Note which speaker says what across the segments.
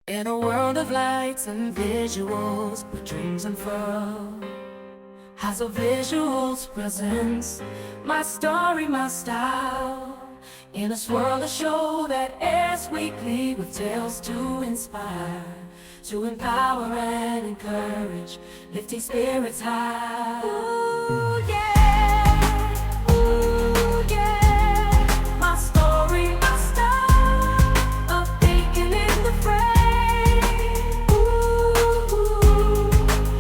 Speaker 1: In a world of lights and visuals, where dreams unfurl, Hyzoh Visuals presents my story, my style. In a swirl, a show that airs weekly with tales to inspire, to empower and encourage, lifting spirits high. Ooh, yeah. Ooh, yeah. My story, my style, of thinking in the frame. Ooh,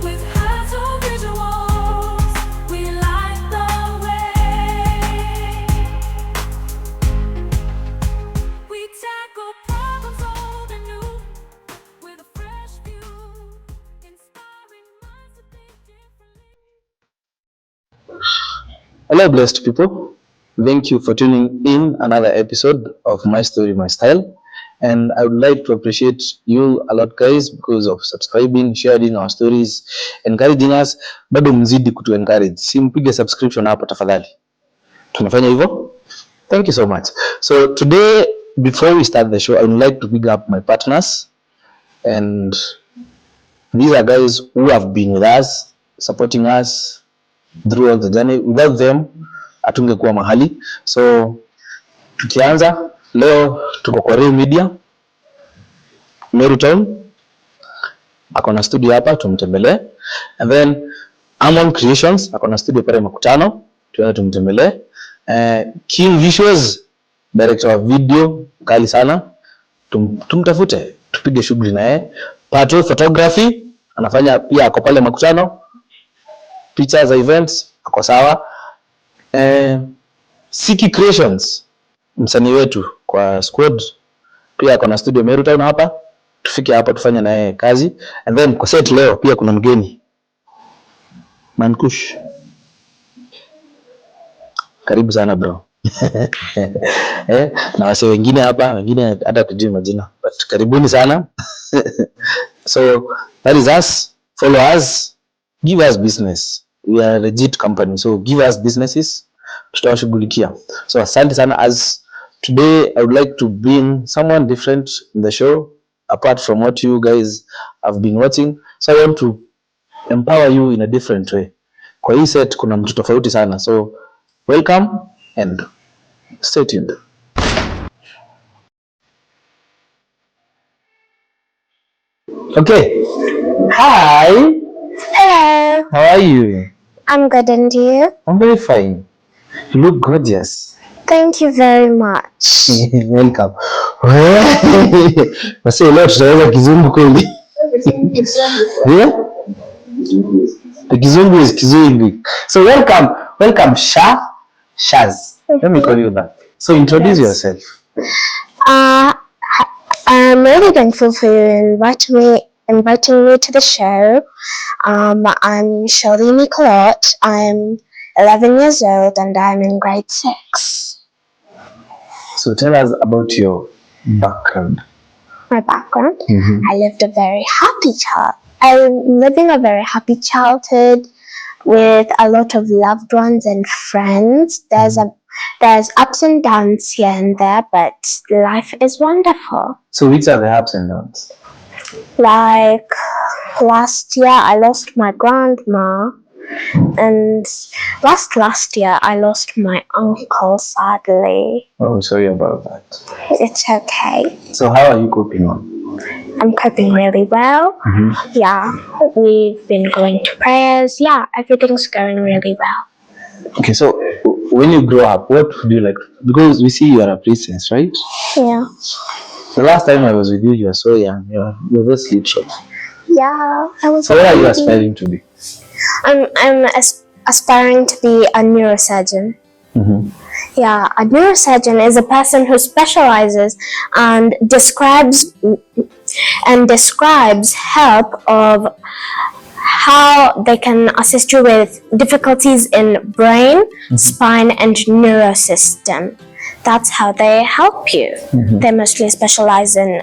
Speaker 1: with Hyzoh Visuals, we light the way. We tackle problems old and new with a fresh view, inspiring minds to think differently.
Speaker 2: Hello, blessed people. Thank you for tuning in another episode of My Story, My Style. And I would like to appreciate you a lot, guys, because of subscribing, sharing our stories, encouraging us. Bado mzidi kutu encourage. Simpige subscription hapo tafadhali. Tunafanya hivyo? Thank you so much. So today, before we start the show, I would like to big up my partners. And these are guys who have been with us, supporting us throughout the journey. Without them hatungekuwa mahali. So tukianza leo, tuko kwa Real Media Marytown, akona studio hapa, tumtembelee. And then Amon Creations akona studio pale Makutano, tuende tumtembelee. King Visuals, director wa video kali sana, tumtafute tupige shughuli na yeye. Patoh Photography anafanya pia, ako pale Makutano, pictures za events ako sawa. Siki Creations, msanii wetu kwa squad, pia ako na studio Marytown hapa, tufike hapa tufanye naye kazi. And then kwa set leo pia kuna mgeni Mankush, karibu sana bro. Na wase wengine hapa, wengine hata tujui majina, but karibuni sana. So that is us. Follow us, give us business. We are a legit company, so give us businesses, tutawashughulikia. So asante sana. As today I would like to bring someone different in the show, apart from what you guys have been watching. So I want to empower you in a different way. Kwa hii set kuna mtu tofauti sana, so welcome and stay tuned. Okay. Hi.
Speaker 3: Hello,
Speaker 2: How are you?
Speaker 3: I'm good, and you?
Speaker 2: I'm very fine. You look gorgeous.
Speaker 3: Thank you very much.
Speaker 2: Welcome. Basi leo tutaweza kizungu kweli? Yeah? The kizungu is kizungu. So welcome Shaz. Let me call you that. So introduce yourself.
Speaker 3: I'm really thankful for you inviting me to the show. I'm Shirl Ikolot. I'm 11 years old and I'm in grade 6.
Speaker 2: So tell us about your background.
Speaker 3: My background?
Speaker 2: Mm-hmm.
Speaker 3: I'm living a very happy childhood with a lot of loved ones and friends. There's ups and downs here and there, but life is wonderful.
Speaker 2: So which are the ups and downs?
Speaker 3: Like last year I lost my grandma, and last year I lost my uncle, sadly.
Speaker 2: Oh, sorry about that.
Speaker 3: It's okay.
Speaker 2: So how are you coping on?
Speaker 3: I'm coping really well.
Speaker 2: Mm-hmm.
Speaker 3: Yeah, we've been going to prayers. Yeah, everything's going really well.
Speaker 2: Okay, so when you grow up, what would you like? Because we see you are a princess, right?
Speaker 3: Yeah.
Speaker 2: The last time I was with you, you were so young. You're just little.
Speaker 3: Yeah, I was.
Speaker 2: So what are you aspiring to be?
Speaker 3: I'm aspiring to be a neurosurgeon.
Speaker 2: Mm-hmm.
Speaker 3: Yeah, a neurosurgeon is a person who specializes and describes help of how they can assist you with difficulties in brain, mm-hmm. spine, and neurosystem. That's how they help you. Mm-hmm. They mostly specialize in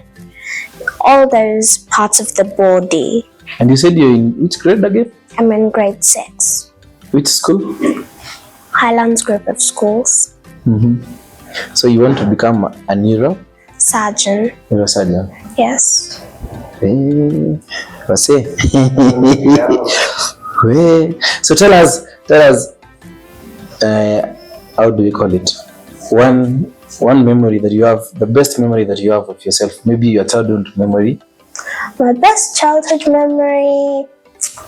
Speaker 3: all those parts of the body.
Speaker 2: And you said you're in which grade again?
Speaker 3: I'm in grade 6.
Speaker 2: Which school?
Speaker 3: Highlands group of schools.
Speaker 2: Mm-hmm. So you want to become a neurosurgeon?
Speaker 3: Surgeon.
Speaker 2: Neurosurgeon.
Speaker 3: Yes.
Speaker 2: What's it? So tell us, how do we call it? One memory that you have, the best memory that you have of yourself, maybe your childhood memory.
Speaker 3: My best childhood memory,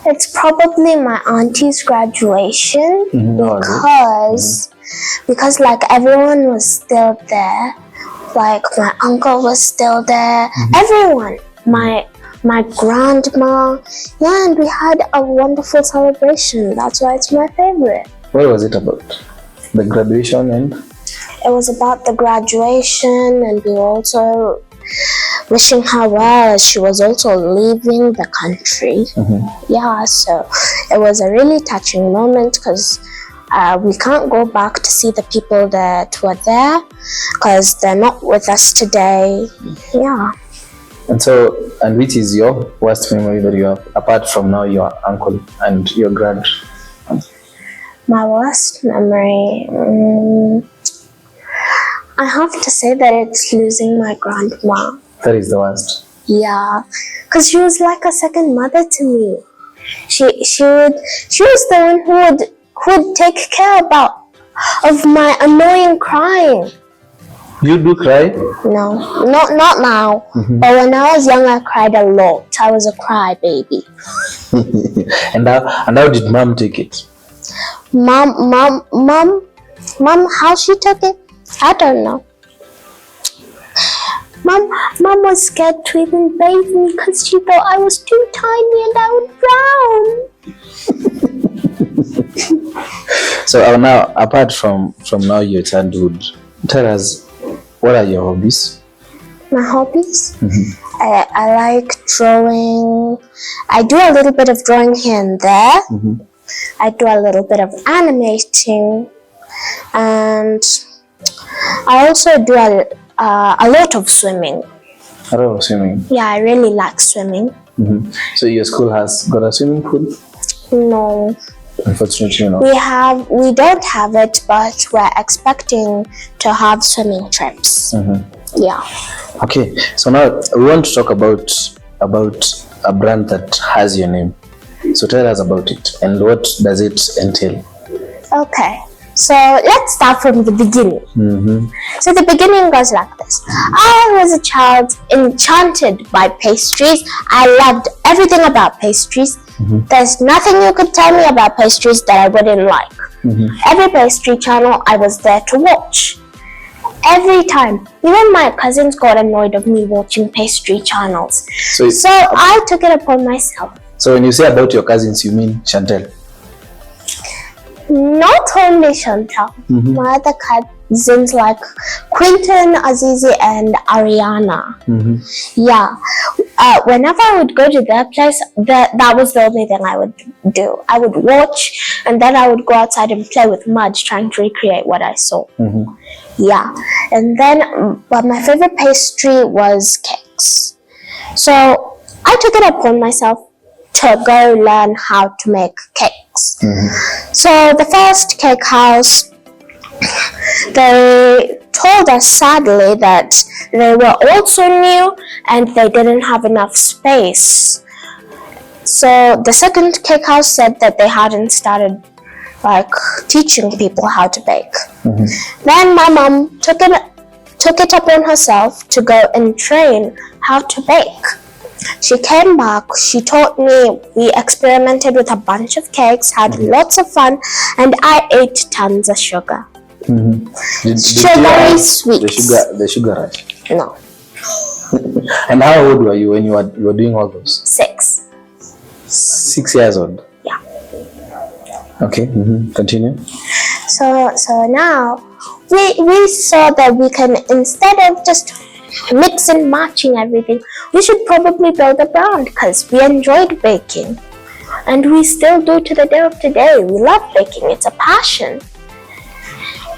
Speaker 3: it's probably my auntie's graduation because like everyone was still there, like my uncle was still there, everyone, my grandma, yeah, and we had a wonderful celebration. That's why it's my favorite.
Speaker 2: What was it about? The graduation and?
Speaker 3: It was about the graduation, and we were also wishing her well as she was also leaving the country. Yeah, so it was a really touching moment because we can't go back to see the people that were there because they're not with us today. Yeah.
Speaker 2: And which is your worst memory that you have, apart from now your uncle and your grand?
Speaker 3: My worst memory, I have to say that it's losing my grandma.
Speaker 2: That is the worst.
Speaker 3: Yeah, because she was like a second mother to me. She was the one who would take care of my annoying crying.
Speaker 2: You do cry?
Speaker 3: No, not now. But when I was young, I cried a lot. I was a crybaby.
Speaker 2: And how did mom take it?
Speaker 3: Mom, how she took it? I don't know. Mom was scared to even bathe me because she thought I was too tiny and I would drown.
Speaker 2: So now, apart from now your childhood, tell us, what are your hobbies?
Speaker 3: My hobbies? I like drawing. I do a little bit of drawing here and there. I do a little bit of animating, and I also do a lot of swimming.
Speaker 2: A lot of swimming?
Speaker 3: Yeah, I really like swimming.
Speaker 2: So your school has got a swimming pool?
Speaker 3: No.
Speaker 2: Unfortunately, no.
Speaker 3: We don't have it, but we're expecting to have swimming trips. Yeah.
Speaker 2: Okay, so now we want to talk about a brand that has your name. So tell us about it and what does it entail? Okay.
Speaker 3: So let's start from the beginning. So the beginning goes like this. I was a child enchanted by pastries. I loved everything about pastries. There's nothing you could tell me about pastries that I wouldn't like. Every pastry channel I was there to watch. Every time. Even my cousins got annoyed of me watching pastry channels. So I took it upon myself.
Speaker 2: So when you say about your cousins, you mean Chantel?
Speaker 3: Not only Chantal, my other cousins like Quinton, Azizi, and Ariana. Yeah, whenever I would go to their place, that was the only thing I would do. I would watch, and then I would go outside and play with mud, trying to recreate what I saw. Yeah, and then, but my favorite pastry was cakes. So I took it upon myself to go learn how to make cakes. So the first cake house, they told us sadly that they were also new and they didn't have enough space. So the second cake house said that they hadn't started like teaching people how to bake. Then my mom took it upon herself to go and train how to bake. She came back, she taught me, we experimented with a bunch of cakes, had lots of fun, and I ate tons of sugar. Sugary sweets.
Speaker 2: The sugar rush?
Speaker 3: No.
Speaker 2: And how old were you when you were doing all those?
Speaker 3: 6.
Speaker 2: 6 years old?
Speaker 3: Yeah.
Speaker 2: Okay, continue.
Speaker 3: So now, we saw that we can, instead of just mix and matching everything, we should probably build a brand because we enjoyed baking and we still do to the day of today. We love baking, it's a passion.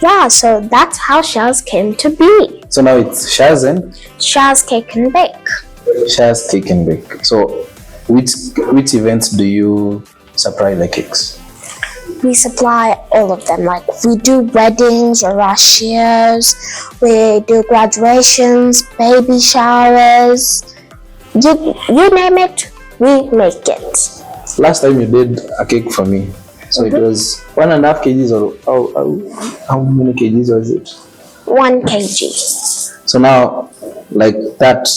Speaker 3: Yeah, so that's how Shaz came to be.
Speaker 2: So now it's Shaz and?
Speaker 3: Shz Cake and Bake.
Speaker 2: Shz Cake and Bake. So which events do you supply the cakes?
Speaker 3: We supply all of them. Like we do weddings, rashias, we do graduations, baby showers. You name it, we make it.
Speaker 2: Last time you did a cake for me, so it was 1.5 kgs, or how many kgs was it?
Speaker 3: 1 kg.
Speaker 2: So now, like that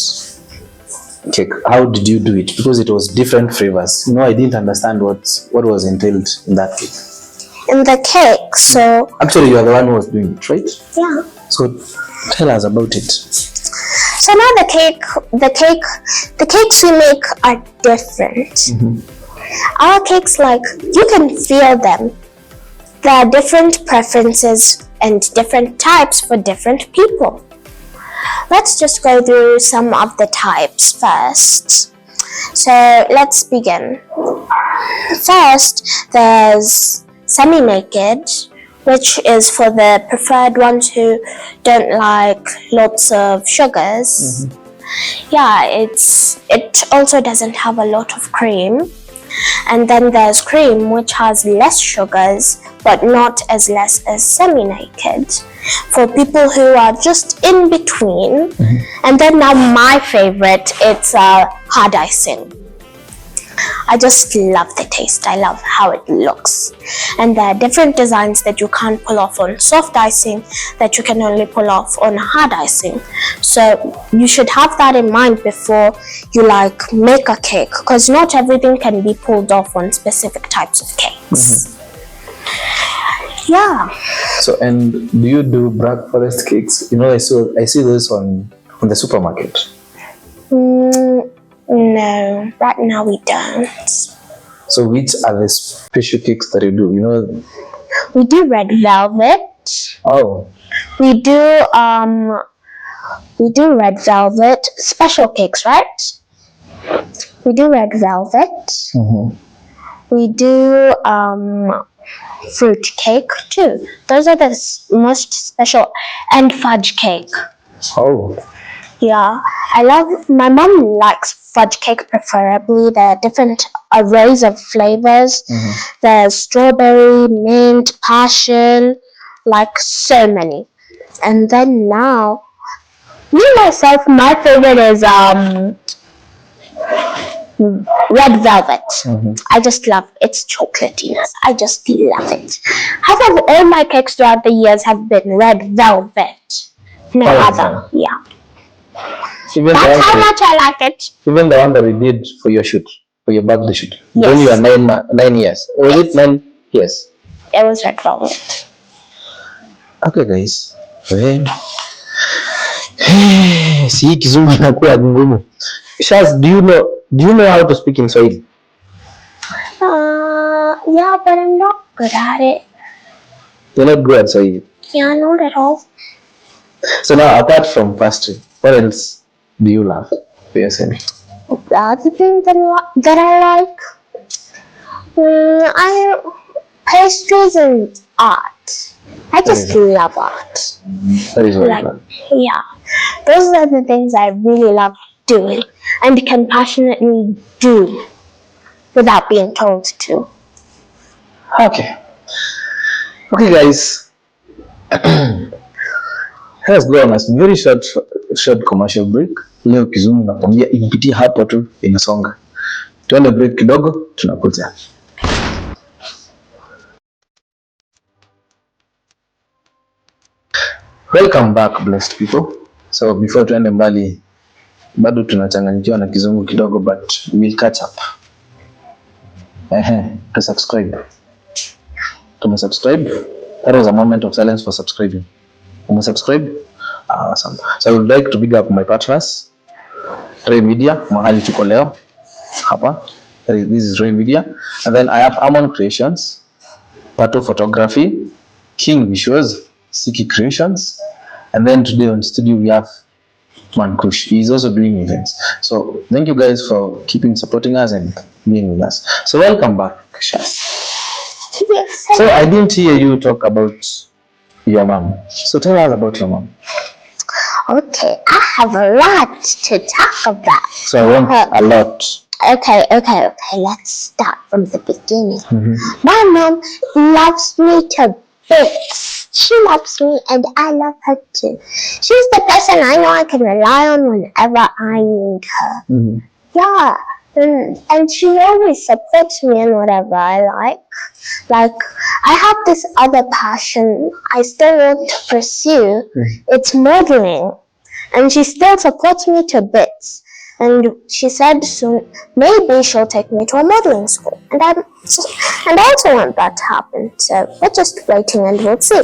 Speaker 2: cake, how did you do it? Because it was different flavors. I didn't understand what was entailed in that cake.
Speaker 3: In the cake, so
Speaker 2: Actually, you are the one who was doing it, right?
Speaker 3: yeah.
Speaker 2: So tell us about it.
Speaker 3: So now the cakes we make are different. Our cakes, like, you can feel them. There are different preferences and different types for different people. Let's just go through some of the types first. So let's begin. First, there's semi-naked, which is for the preferred ones who don't like lots of sugars. Yeah, it also doesn't have a lot of cream. And then there's cream, which has less sugars, but not as less as semi-naked, for people who are just in between. And then now my favorite, it's hard icing. I just love the taste. I love how it looks. And there are different designs that you can't pull off on soft icing that you can only pull off on hard icing. So you should have that in mind before you make a cake, because not everything can be pulled off on specific types of cakes. Yeah.
Speaker 2: So, and do you do Black Forest cakes? I see those on the supermarket.
Speaker 3: No, right now we don't.
Speaker 2: So which are the special cakes that you do?
Speaker 3: We do red velvet.
Speaker 2: Oh.
Speaker 3: We do red velvet special cakes, right? We do red velvet. We do fruit cake too. Those are the most special, and fudge cake.
Speaker 2: Oh.
Speaker 3: Yeah, my mom likes fudge cake preferably. There are different arrays of flavors. There's strawberry, mint, passion, like so many. And then now, me myself, my favorite is red velvet. I just love its chocolatiness. I just love it. Half of all my cakes throughout the years have been red velvet. No other. Yeah. That's how much I like it.
Speaker 2: Even the one that we did for your shoot, for your birthday shoot.
Speaker 3: Yes.
Speaker 2: When you were 9 years. Was it 9 years?
Speaker 3: It was red velvet.
Speaker 2: Okay, guys. See, kizungu inakuwa ngumu. Shaz, do you know how to speak in Swahili?
Speaker 3: Yeah, but I'm not good at it.
Speaker 2: You're not good at Swahili?
Speaker 3: Yeah, not at all.
Speaker 2: So now, apart from pastry, what else do you love for yourself?
Speaker 3: The other thing that I like, pastries and art. I just love art.
Speaker 2: That is very fun.
Speaker 3: Yeah, those are the things I really love doing and can passionately do without being told to.
Speaker 2: Okay, guys. Let's go on a very short commercial break. Leo kizungu nakwambia ipitie hapo tu inasonga. Tuende break kidogo, tunakuja. Welcome back, blessed people. So before tuende mbali, bado tunachanganyikiwa na kizungu kidogo, but we'll catch up. To subscribe. Subscribe. That was a moment of silence for subscribing. Subscribe. Awesome. So I would like to big up my partners, Ray Media, mahali tuko leo hapa. This is Ray Media, and then I have Amon Creations, Patoh Photography, King Visuals, Siki Creations, and then today on studio we have Mankush. He's also doing events. So thank you guys for keeping supporting us and being with us. So welcome back, Shaz.
Speaker 3: Yes.
Speaker 2: So I didn't hear you talk about your mom. So tell us about your mom.
Speaker 3: Okay, I have a lot to talk about.
Speaker 2: So I want a lot.
Speaker 3: Okay, let's start from the beginning. My mom loves me to bits. She loves me and I love her too. She's the person I know I can rely on whenever I need her.
Speaker 2: Mhm.
Speaker 3: Yeah, and she always supports me in whatever I like. Like, I have this other passion I still want to pursue. It's modeling. And she still supports me to bits. And she said soon maybe she'll take me to a modeling school. And I also want that to happen. So we're just waiting and we'll see.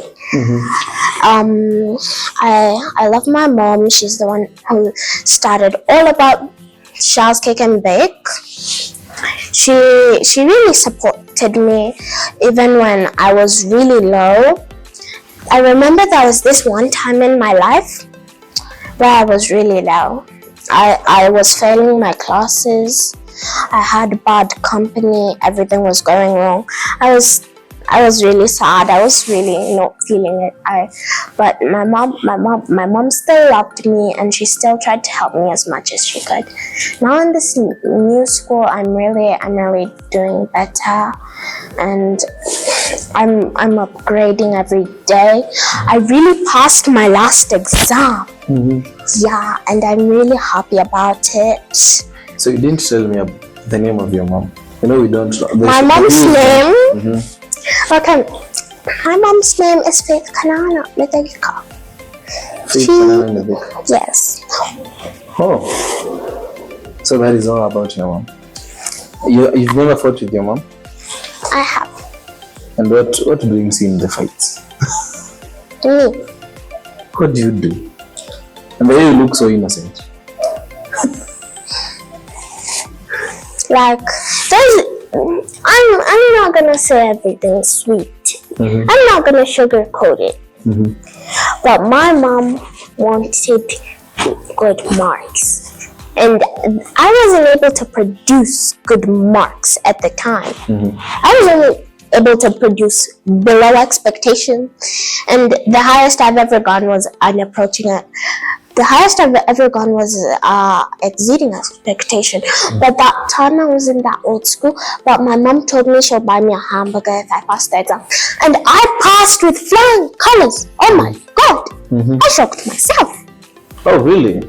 Speaker 3: I love my mom. She's the one who started all about Shz Cake and Bake. She really supported me even when I was really low. I remember there was this one time in my life where I was really low. I was failing my classes. I had bad company. Everything was going wrong. I was really sad. I was really not feeling it. But my mom still loved me, and she still tried to help me as much as she could. Now in this new school, I'm really doing better, and I'm upgrading every day. I really passed my last exam. Yeah, and I'm really happy about it.
Speaker 2: So you didn't tell me the name of your mom. You know we don't.
Speaker 3: My mom's name. Okay, my mom's name is Faith Kanana Medeka.
Speaker 2: Faith Kanana Medeka.
Speaker 3: Yes.
Speaker 2: Oh, so that is all about your mom. You've never fought with your mom?
Speaker 3: I have.
Speaker 2: And what do you see in the fights?
Speaker 3: Me.
Speaker 2: What do you do? And the way you look so innocent.
Speaker 3: Like, I'm not gonna say everything sweet. I'm not gonna sugarcoat it. But my mom wanted good marks. And I wasn't able to produce good marks at the time. I was only able to produce below expectation. And the highest I've ever gone was the highest I've ever gone was exceeding expectation. But that time I was in that old school, but my mom told me she'll buy me a hamburger if I passed the exam. And I passed with flying colors. Oh my God. I shocked myself.
Speaker 2: Oh, really?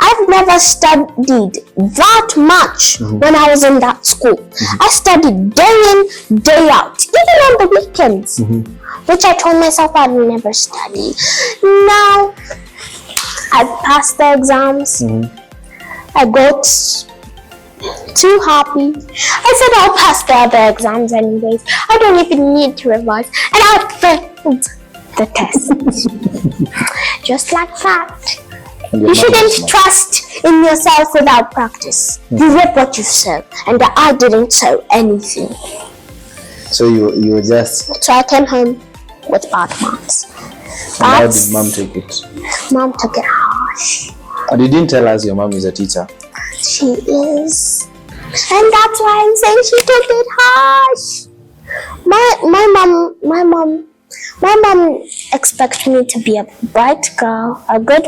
Speaker 3: I've never studied that much when I was in that school. I studied day in, day out, even on the weekends, which I told myself I'd never study. Now, I passed the exams. I got too happy. I said I'll pass the other exams anyways. I don't even need to revise. And I failed the test. Just like that. You shouldn't trust in yourself without practice. You reap what you sow, and I didn't sow anything.
Speaker 2: So you were just...
Speaker 3: So I came home with bad marks.
Speaker 2: And how did mom take it?
Speaker 3: Mom took it harsh.
Speaker 2: And you didn't tell us your mom is a teacher.
Speaker 3: She is. And that's why I'm saying she took it harsh. My mom expects me to be a bright girl, a good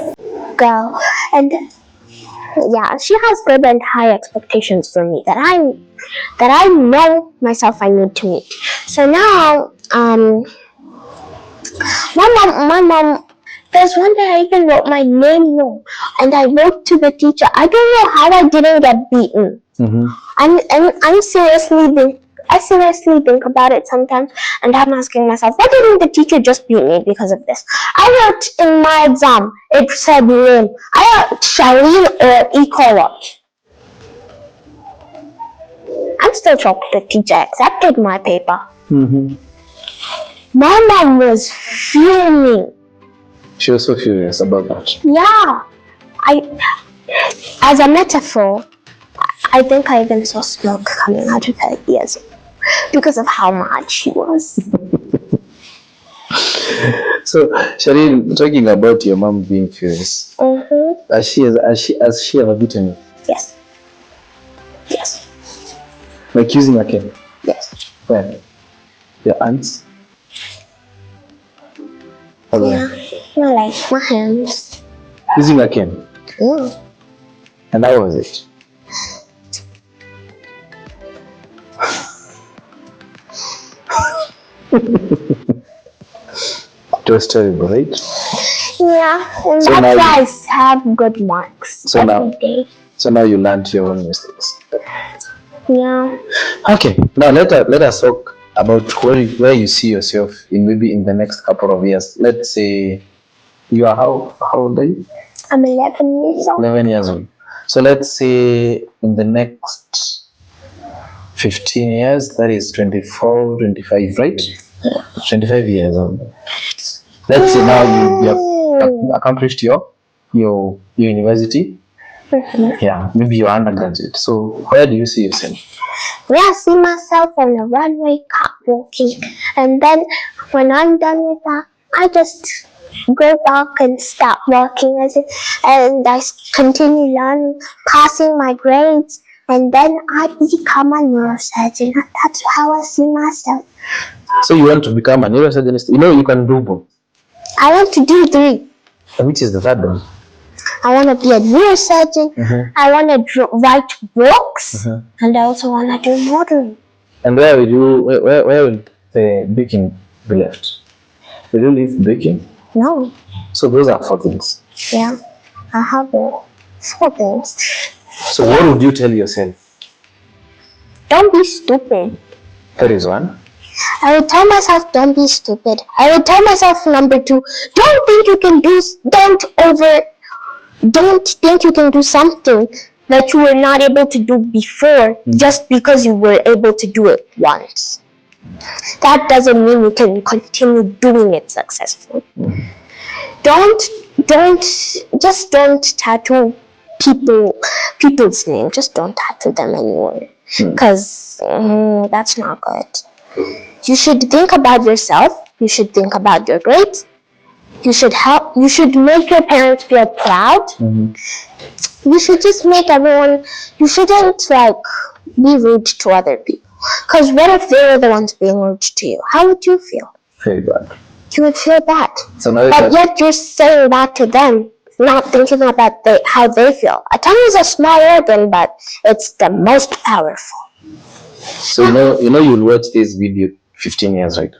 Speaker 3: girl, and yeah, she has good and high expectations for me that I know myself I need to meet. So now, my mom. There's one day I even wrote my name wrong, and I wrote to the teacher. I don't know how I didn't get beaten. I seriously think about it sometimes, and I'm asking myself, why didn't the teacher just beat me because of this? I wrote in my exam, it said name. I wrote Shirl Ikolot. I'm still shocked the teacher accepted my paper. My mom was fuming.
Speaker 2: She was so furious about that.
Speaker 3: Yeah. As a metaphor, I think I even saw smoke coming out of her ears because of how mad she was.
Speaker 2: So, Shareen, talking about your mom being furious, has she ever beaten you?
Speaker 3: Yes. Yes.
Speaker 2: Like using a cane?
Speaker 3: Yes.
Speaker 2: Where? Your aunts?
Speaker 3: Yeah. No, like my hands.
Speaker 2: Using a cane? And how was it? It was terrible, right?
Speaker 3: Yeah, and
Speaker 2: So
Speaker 3: that's
Speaker 2: now
Speaker 3: why I have good marks
Speaker 2: So
Speaker 3: every
Speaker 2: now-
Speaker 3: day.
Speaker 2: So now you learned your own mistakes.
Speaker 3: Yeah.
Speaker 2: Okay, now let us talk about where you see yourself in maybe in the next couple of years. Let's say you are how old are you?
Speaker 3: I'm 11 years old.
Speaker 2: 11 years old. So let's say in the next 15 years, that is 24, 25, right? 25 years old. Let's say now you have accomplished your university. Yeah, maybe you're undergraduate. So where do you see yourself?
Speaker 3: Yeah, I see myself on the runway catwalking. And then when I'm done with that, I just go back and start working as it, and continue learning, passing my grades, and then I become a neurosurgeon. That's how I see myself.
Speaker 2: So you want to become a neurosurgeon? You know you can do both.
Speaker 3: I want to do 3.
Speaker 2: And which is the third one?
Speaker 3: I want to be a neurosurgeon. I want to write books, and I also want to do modeling.
Speaker 2: And where will the baking be left? Will you leave baking?
Speaker 3: No,
Speaker 2: So those are 4 things.
Speaker 3: yeah, I have 4 things.
Speaker 2: So what would you tell yourself?
Speaker 3: Don't be stupid.
Speaker 2: That is one.
Speaker 3: I would tell myself, don't be stupid. I would tell myself, number 2, don't think you can do something that you were not able to do before just because you were able to do it once. That doesn't mean you can continue doing it successfully. Don't tattoo people's name. Just don't tattoo them anymore, because that's not good. You should think about yourself. You should think about your grades. You should make your parents feel proud. You should just make everyone. You shouldn't be rude to other people. Because what if they were the ones being rude to you? How would you feel?
Speaker 2: Very bad.
Speaker 3: You would feel bad.
Speaker 2: So now
Speaker 3: But yet you're saying that to them, not thinking about how they feel. A tongue is a small organ, but it's the most powerful.
Speaker 2: So you know you'll watch this video 15 years, right?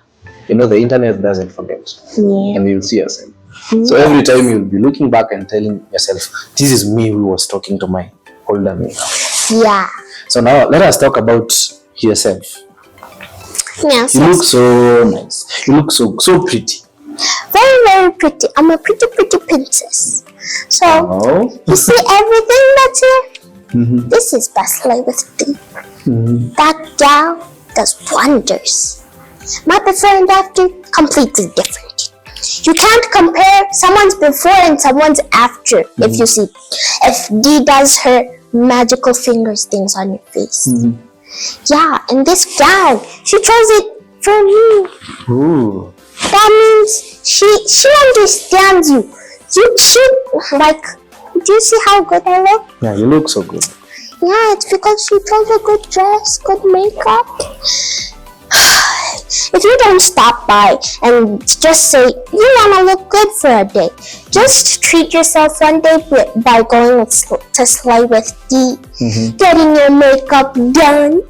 Speaker 2: You know the internet doesn't forget.
Speaker 3: Yeah.
Speaker 2: And you'll see yourself. So every time you'll be looking back and telling yourself, this is me who was talking to my older me.
Speaker 3: Yeah.
Speaker 2: So now let us talk about yourself.
Speaker 3: Yes.
Speaker 2: You look so nice. You look so pretty.
Speaker 3: Very, very pretty. I'm a pretty princess. So, you see everything that's here? This is Bastley with D. That gal does wonders. My before and after, completely different. You can't compare someone's before and someone's after. If you see, if D does her magical fingers things on your face. Yeah, and this gal, she chose it for me.
Speaker 2: Ooh.
Speaker 3: That means she understands you. You should, do you see how good I look?
Speaker 2: Yeah, you look so good.
Speaker 3: Yeah, it's because she chose a good dress, good makeup. If you don't stop by and just say, you want to look good for a day, just treat yourself one day by going to Slay with D, getting your makeup done,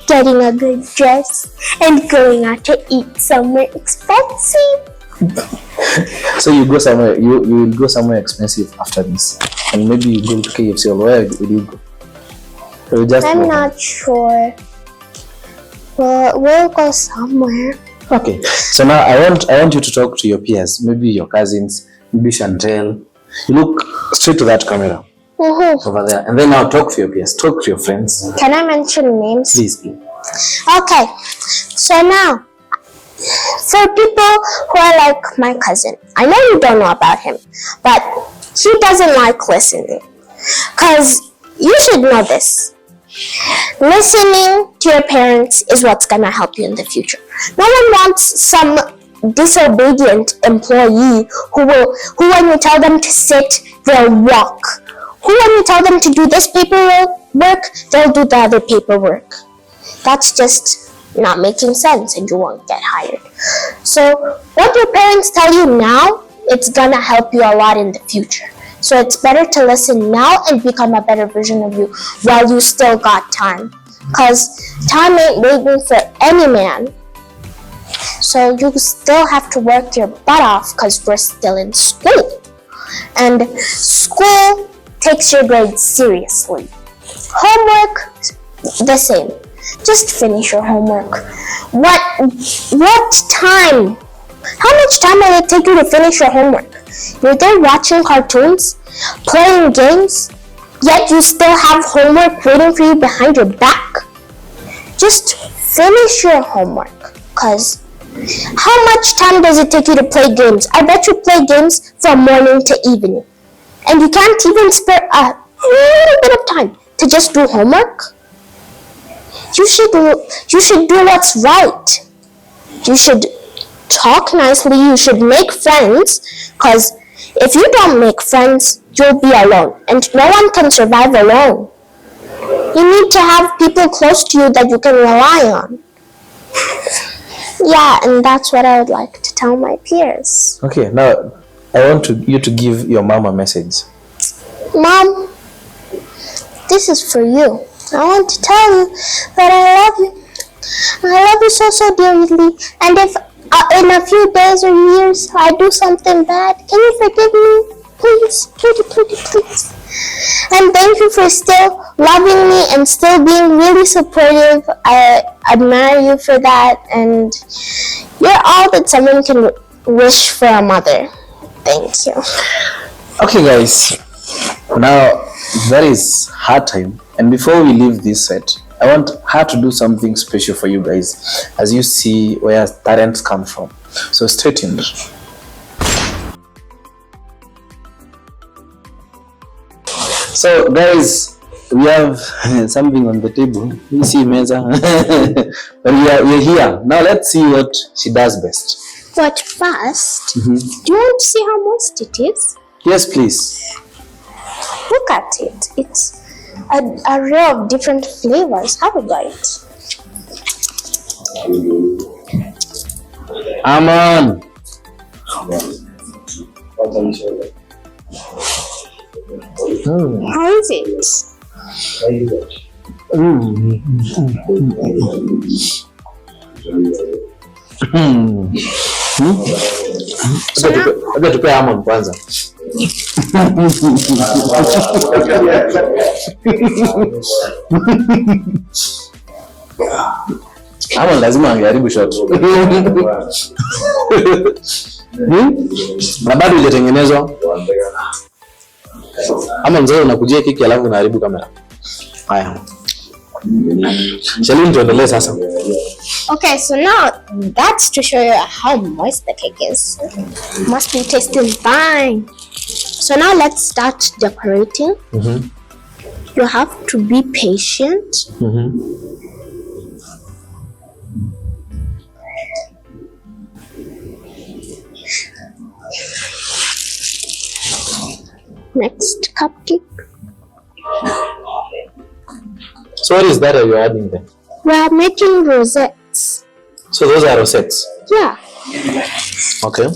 Speaker 3: getting a good dress, and going out to eat somewhere expensive.
Speaker 2: So you go somewhere, you will go somewhere expensive after this, and maybe you go to KFC, or where will you go? Or you just
Speaker 3: I'm
Speaker 2: go
Speaker 3: not sure. Well, we'll go somewhere.
Speaker 2: Okay, so now I want you to talk to your peers, maybe your cousins, maybe Chantel. You look straight to that camera over there, and then now talk to your peers, talk to your friends.
Speaker 3: Can I mention names?
Speaker 2: Please.
Speaker 3: Okay, so now, for people who are like my cousin, I know you don't know about him, but he doesn't like listening. Because you should know this. Listening to your parents is what's gonna help you in the future. No one wants some disobedient employee who when you tell them to sit, they'll walk. Who when you tell them to do this paperwork, they'll do the other paperwork. That's just not making sense and you won't get hired. So what your parents tell you now, it's gonna help you a lot in the future. So it's better to listen now and become a better version of you while you still got time. Because time ain't waiting for any man. So you still have to work your butt off because we're still in school. And school takes your grades seriously. Homework, the same. Just finish your homework. What time? How much time will it take you to finish your homework? You're there watching cartoons, playing games, yet you still have homework waiting for you behind your back? Just finish your homework, cause how much time does it take you to play games? I bet you play games from morning to evening, and you can't even spare a little bit of time to just do homework. You should do what's right. You should talk nicely. You should make friends, cause if you don't make friends, you'll be alone, and no one can survive alone. You need to have people close to you that you can rely on. Yeah, and that's what I would like to tell my peers.
Speaker 2: Okay, now I want you to give your mom a message.
Speaker 3: Mom, this is for you. I want to tell you that I love you. I love you so, so dearly. And if in a few days or years I do something bad, can you forgive me? Please, pretty, please. And thank you for still loving me and still being really supportive. I admire you for that, and you're all that someone can wish for a mother. Thank you.
Speaker 2: Okay, guys. Now that is her time, and before we leave this set, I want her to do something special for you guys, as you see where talents come from. So stay tuned. So guys, we have something on the table. You see meza. But we're here. Now let's see what she does best.
Speaker 3: But first, do you want to see how moist it is?
Speaker 2: Yes, please.
Speaker 3: Look at it. It's a array of different flavors. Have a bite.
Speaker 2: Amon.
Speaker 3: How is it?
Speaker 2: Acha tupe Amon kwanza. Amon lazima angeharibu shot. Na bado haijatengenezwa. Ama mzee unakujia kiki alafu unaharibu kamera. Haya. Shall tuendelee sasa.
Speaker 3: Okay, so now that's to show you how moist the cake is. Must be tasting fine. So now let's start decorating. You have to be patient. Next cupcake.
Speaker 2: So what is that you're adding there?
Speaker 3: We are making rosettes.
Speaker 2: So those are rosettes?
Speaker 3: Yeah.
Speaker 2: Okay.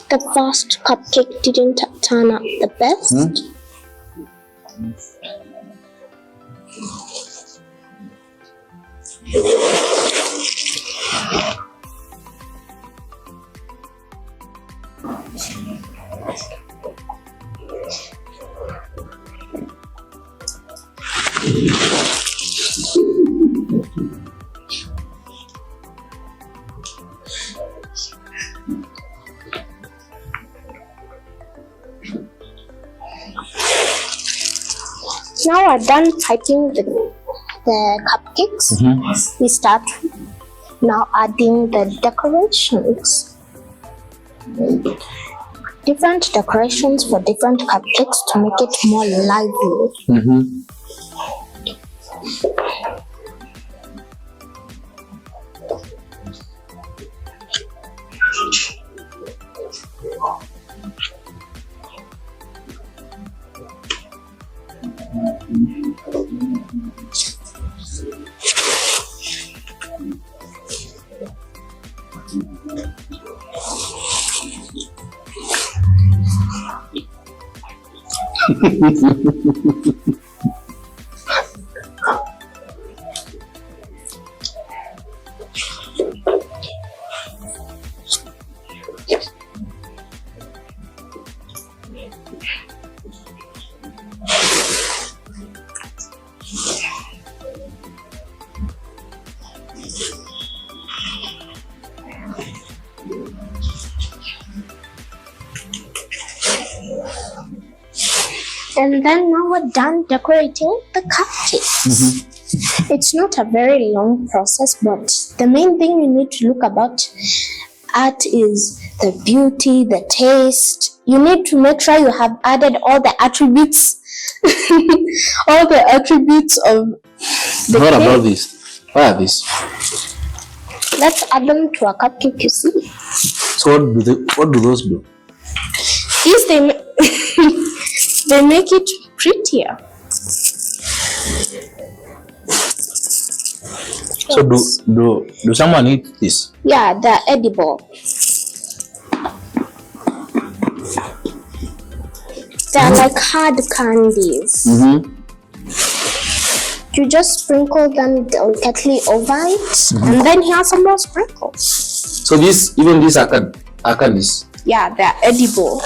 Speaker 3: The first cupcake didn't turn out the best. Now we're done typing the cupcakes. We start now adding the decorations. Different decorations for different cupcakes to make it more lively. And then now we're done decorating the cupcakes. It's not a very long process, but the main thing you need to look about art is the beauty, the taste. You need to make sure you have added all the attributes, all the attributes of the
Speaker 2: What
Speaker 3: cake.
Speaker 2: about this? What are these?
Speaker 3: Let's add them to a cupcake, you see.
Speaker 2: So what do those do?
Speaker 3: These they make it prettier.
Speaker 2: So do someone eat this?
Speaker 3: Yeah, they're edible. They're like hard candies. You just sprinkle them delicately over it, and then here's some more sprinkles.
Speaker 2: So even these are candies.
Speaker 3: Yeah, they're edible.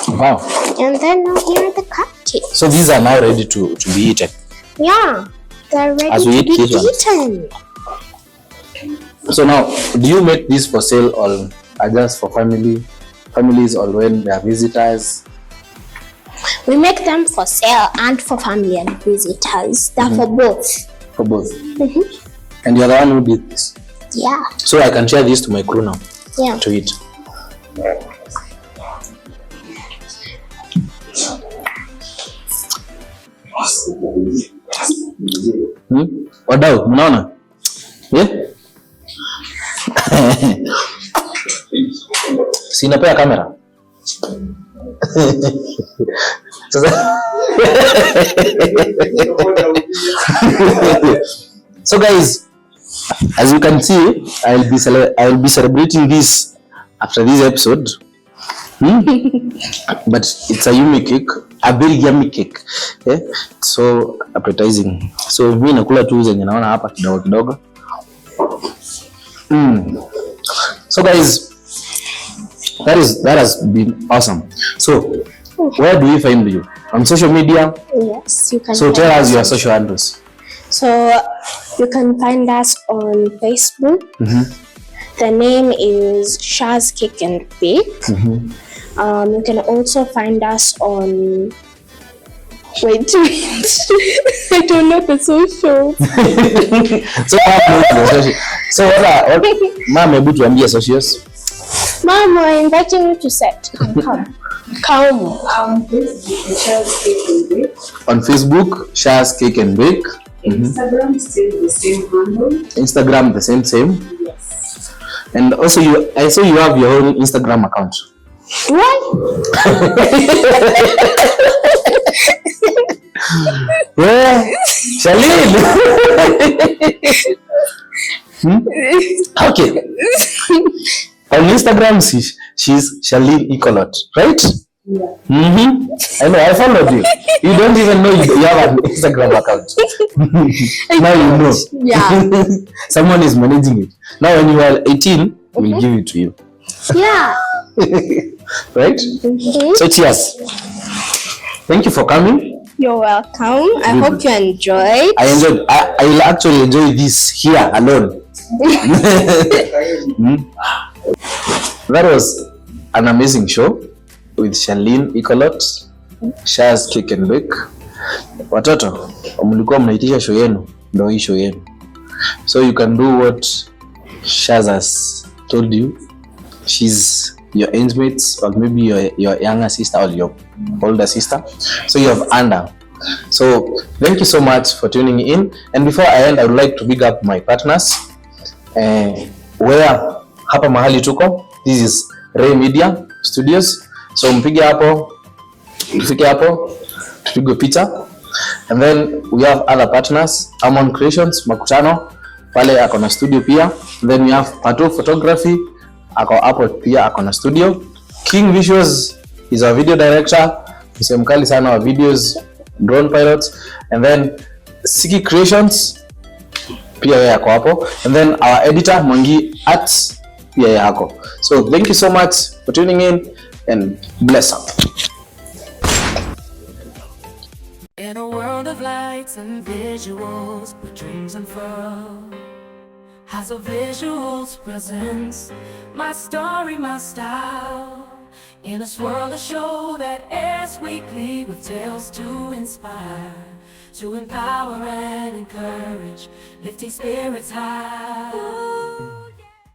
Speaker 2: Wow.
Speaker 3: And then now here are the cupcakes.
Speaker 2: So these are now ready to be eaten.
Speaker 3: Yeah, they're ready
Speaker 2: As we
Speaker 3: to
Speaker 2: eat
Speaker 3: be
Speaker 2: this one.
Speaker 3: eaten.
Speaker 2: So now, do you make this for sale or just for families or when there are visitors?
Speaker 3: We make them for sale and for family and visitors. They're for both.
Speaker 2: For both. And you're the one who did this.
Speaker 3: Yeah.
Speaker 2: So I can share this to my crew now
Speaker 3: Yeah.
Speaker 2: to eat. Wadau, mnaona? Yeah? Sinapea kamera. So guys, as you can see, I'll be celebrating this after this episode. But it's a yummy cake, a very yummy cake. Yeah? So appetizing. So mimi nakula tu zenye naona hapa kidogo kidogo. So guys, that has been awesome. So where do we find you? On social media?
Speaker 3: Yes, you can.
Speaker 2: So tell us your social handles.
Speaker 3: So you can find us on Facebook. The name is Shz Cake and Bake. You can also find us on. Wait. I don't know the social.
Speaker 2: So what ma'am, maybe tuambie socials.
Speaker 3: Mom, we're inviting you to set. Come.
Speaker 2: On Facebook, Shaz Cake and Bake.
Speaker 4: Instagram still the same handle.
Speaker 2: Instagram the same.
Speaker 4: Yes.
Speaker 2: And also I saw you have your own Instagram account.
Speaker 3: Do I?
Speaker 2: Yeah, Shalin. Okay. On Instagram, she's Shirl Ikolot, right?
Speaker 4: Yeah.
Speaker 2: I know, I followed you. You don't even know you have an Instagram account. Now you know.
Speaker 3: Yeah.
Speaker 2: Someone is managing it. Now when you are 18, we'll give it to you.
Speaker 3: Yeah.
Speaker 2: Right? So cheers. Thank you for coming.
Speaker 3: You're welcome. I hope you enjoyed.
Speaker 2: I enjoyed. I will actually enjoy this here alone. That was an amazing show with Shirl Ikolot, Shaz Cake and Bake. Watoto, mlikuwa mnaitisha show yenu, ndio hii show yenu. So you can do what Shaz has told you. She's your age mates, or maybe your younger sister or your older sister. So you have earned her. So thank you so much for tuning in. And before I end, I would like to big up my partners. Where hapa mahali tuko, this is Ray Media Studios. So mpige hapo, tufike hapo, tupige picha. And then we have other partners, Amon Creations, Makutano, pale ako na studio pia. And then we have Patoh Photography, ako hapo pia ako na studio. King Visuals is our video director, msemkali sana wa videos, drone pilots. And then Siki Creations pia yeye ako hapo. And then our editor Mwangi Arts pia yeye ako. So thank you so much for tuning in and bless up.
Speaker 1: lights and visuals where dreams unfurl. Hyzoh Visuals presents my story, my style, in a swirl, a show that airs weekly with tales to inspire, to empower and encourage, lifting spirits high. Ooh.